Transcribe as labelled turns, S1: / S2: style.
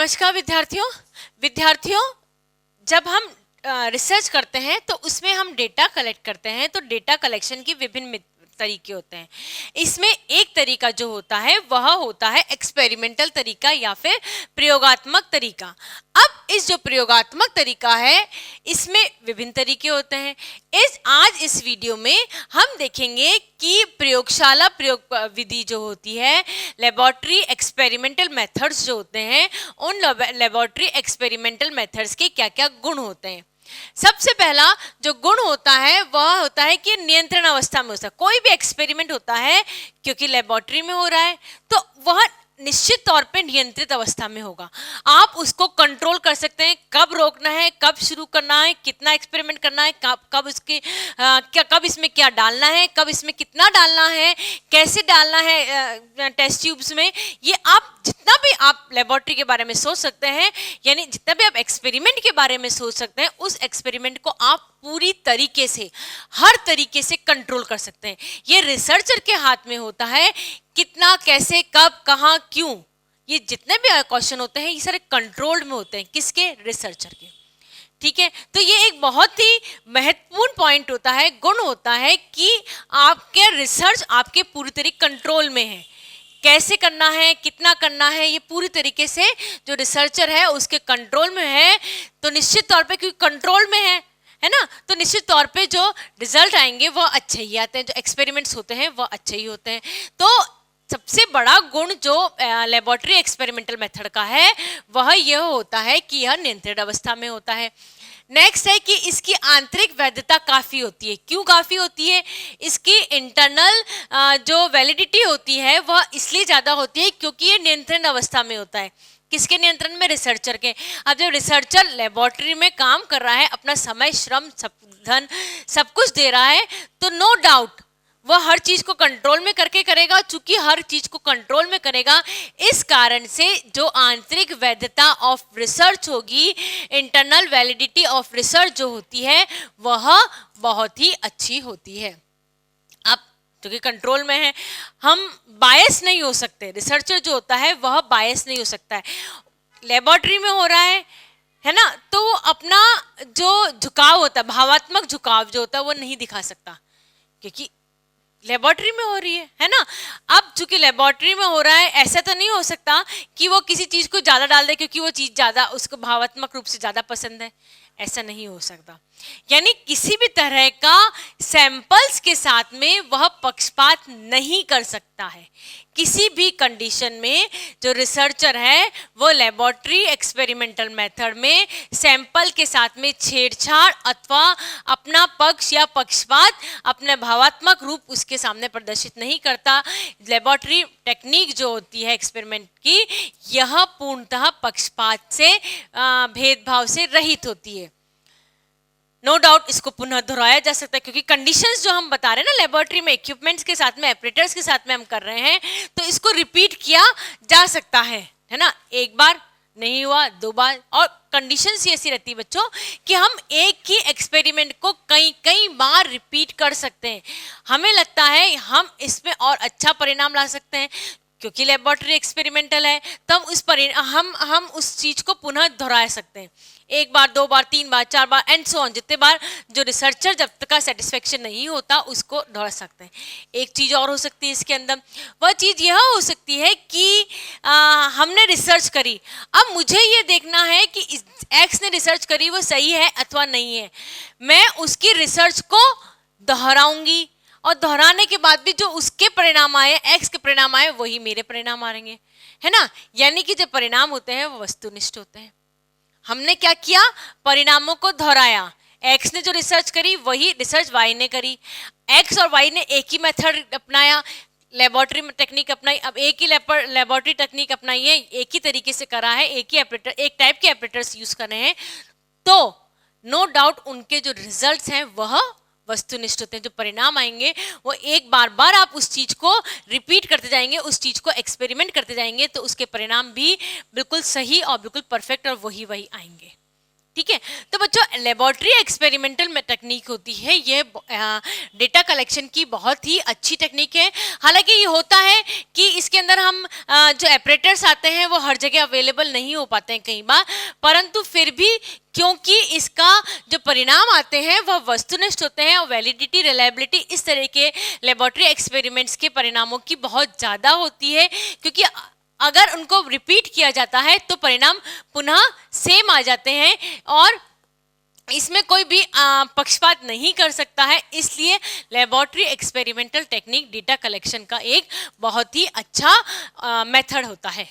S1: नमस्कार विद्यार्थियों। विद्यार्थियों, जब हम रिसर्च करते हैं तो उसमें हम डेटा कलेक्ट करते हैं, तो डेटा कलेक्शन की विभिन्न तरीके होते हैं। इसमें एक तरीका जो होता है वह होता है एक्सपेरिमेंटल तरीका या फिर प्रयोगात्मक तरीका। अब इस जो प्रयोगात्मक तरीका है इसमें विभिन्न तरीके होते हैं। आज इस वीडियो में हम देखेंगे कि प्रयोगशाला प्रयोग विधि जो होती है, लेबोरेटरी एक्सपेरिमेंटल मेथड्स जो होते हैं, उन लेबोरेटरी एक्सपेरिमेंटल मेथड्स के क्या क्या गुण होते हैं। सबसे पहला जो गुण होता है वह होता है कि नियंत्रण अवस्था में होता है। कोई भी एक्सपेरिमेंट होता है क्योंकि लेबोरेटरी में हो रहा है तो वह निश्चित तौर पे नियंत्रित अवस्था में होगा। आप उसको कंट्रोल कर सकते हैं, कब रोकना है, कब शुरू करना है, कितना एक्सपेरिमेंट करना है, कब इसमें क्या डालना है, कब इसमें कितना डालना है, कैसे डालना है टेस्ट ट्यूब्स में। ये आप जितना भी आप लेबोरेटरी के बारे में सोच सकते हैं, यानी जितना भी आप एक्सपेरिमेंट के बारे में सोच सकते हैं, उस एक्सपेरिमेंट को आप पूरी तरीके से हर तरीके से कंट्रोल कर सकते हैं। ये रिसर्चर के हाथ में होता है, कितना, कैसे, कब, कहाँ, क्यों, ये जितने भी क्वेश्चन होते हैं ये सारे कंट्रोल्ड में होते हैं। किसके? रिसर्चर के। ठीक है, तो ये एक बहुत ही महत्वपूर्ण पॉइंट होता है, गुण होता है कि आपके रिसर्च आपके पूरी तरीके कंट्रोल में है। कैसे करना है, कितना करना है, ये पूरी तरीके से जो रिसर्चर है उसके कंट्रोल में है। तो निश्चित तौर पे क्योंकि कंट्रोल में है ना, तो निश्चित तौर पे जो रिजल्ट आएंगे वो अच्छे ही आते हैं, जो एक्सपेरिमेंट्स होते हैं वो अच्छे ही होते हैं। तो सबसे बड़ा गुण जो लेबोरेटरी एक्सपेरिमेंटल मेथड का है वह यह होता है कि यह नियंत्रित अवस्था में होता है। नेक्स्ट है कि इसकी आंतरिक वैधता काफ़ी होती है। क्यों काफ़ी होती है? इसकी इंटरनल जो वैलिडिटी होती है वह इसलिए ज़्यादा होती है क्योंकि ये नियंत्रण अवस्था में होता है। किसके नियंत्रण में? रिसर्चर के। अब जब रिसर्चर लेबोरेटरी में काम कर रहा है, अपना समय, श्रम, धन सब कुछ दे रहा है, तो नो डाउट वह हर चीज को कंट्रोल में करके करेगा। चूंकि हर चीज को कंट्रोल में करेगा, इस कारण से जो आंतरिक वैधता ऑफ रिसर्च होगी, इंटरनल वैलिडिटी ऑफ रिसर्च जो होती है वह बहुत ही अच्छी होती है। अब क्योंकि कंट्रोल में है, हम बायस नहीं हो सकते। रिसर्चर जो होता है वह बायस नहीं हो सकता है। लेबोरेटरी में हो रहा है ना, तो वो अपना जो झुकाव होता है, भावात्मक झुकाव जो होता है वो नहीं दिखा सकता क्योंकि लेबोरेटरी में हो रही है ना। अब चूंकि लेबोरेटरी में हो रहा है, ऐसा तो नहीं हो सकता कि वो किसी चीज को ज्यादा डाल दे क्योंकि वो चीज ज्यादा उसको भावात्मक रूप से ज्यादा पसंद है, ऐसा नहीं हो सकता। यानी किसी भी तरह का सैंपल्स के साथ में वह पक्षपात नहीं कर सकता है। किसी भी कंडीशन में जो रिसर्चर है वो लेबोरेटरी एक्सपेरिमेंटल मेथड में सैंपल के साथ में छेड़छाड़ अथवा अपना पक्ष या पक्षपात, अपने भावात्मक रूप उसके सामने प्रदर्शित नहीं करता। लेबोरेटरी टेक्निक जो होती है एक्सपेरिमेंट की, यह पूर्णतः पक्षपात से, भेदभाव से रहित होती है। नो डाउट इसको पुनः दोहराया जा सकता है क्योंकि कंडीशंस जो हम बता रहे हैं ना लेबोरेटरी में, इक्विपमेंट्स के साथ में, ऑपरेटर्स के साथ में हम कर रहे हैं, तो इसको रिपीट किया जा सकता है ना। एक बार नहीं हुआ, दो बार, और कंडीशंस ऐसी रहती है बच्चों कि हम एक ही एक्सपेरिमेंट को कई बार रिपीट कर सकते हैं। हमें लगता है हम इसमें और अच्छा परिणाम ला सकते हैं क्योंकि लेबोरेटरी एक्सपेरिमेंटल है, तब हम उस चीज को पुनः दोहरा सकते हैं। एक बार, दो बार, तीन बार, चार बार एंड सो ऑन, जितने बार जो रिसर्चर जब तक का सेटिस्फेक्शन नहीं होता उसको दोहरा सकते हैं। एक चीज और हो सकती है इसके अंदर, वह चीज यह हो सकती है कि हमने रिसर्च करी, अब मुझे ये देखना है कि एक्स ने रिसर्च करी वो सही है अथवा नहीं है। मैं उसकी रिसर्च को दोहराऊंगी और दोहराने के बाद भी जो उसके परिणाम आए, एक्स के परिणाम आए, वही मेरे परिणाम आएंगे, है ना। यानी कि जो परिणाम होते हैं वो वस्तुनिष्ठ होते हैं। हमने क्या किया? परिणामों को दोहराया। एक्स ने जो रिसर्च करी वही रिसर्च वाई ने करी। एक्स और वाई ने एक ही मेथड अपनाया, लेबोरेटरी में टेक्निक अपनाई, अब एक ही लेबोरेटरी टेक्निक अपनाई है, एक ही तरीके से करा है, एक ही ऑपरेटर, एक टाइप के ऑपरेटर्स यूज कर रहे हैं, तो नो डाउट उनके जो रिजल्ट्स हैं वह वस्तुनिष्ठ होते हैं। जो परिणाम आएंगे वो एक बार आप उस चीज को रिपीट करते जाएंगे, उस चीज को एक्सपेरिमेंट करते जाएंगे, तो उसके परिणाम भी बिल्कुल सही और बिल्कुल परफेक्ट और वही आएंगे। ठीक है। तो बच्चों लेबोरेटरी एक्सपेरिमेंटल में टेक्निक होती है, ये डेटा कलेक्शन की बहुत ही अच्छी टेक्निक है। हालांकि ये होता है कि इसके अंदर हम जो ऑपरेटर्स आते हैं वो हर जगह अवेलेबल नहीं हो पाते हैं कई बार, परंतु फिर भी क्योंकि इसका जो परिणाम आते हैं वह वस्तुनिष्ठ होते हैं और वैलिडिटी रिलायबिलिटी इस तरह के लेबोरेटरी एक्सपेरिमेंट्स के परिणामों की बहुत ज़्यादा होती है, क्योंकि अगर उनको रिपीट किया जाता है तो परिणाम पुनः सेम आ जाते हैं और इसमें कोई भी पक्षपात नहीं कर सकता है। इसलिए laboratory experimental technique data collection का एक बहुत ही अच्छा मेथड होता है।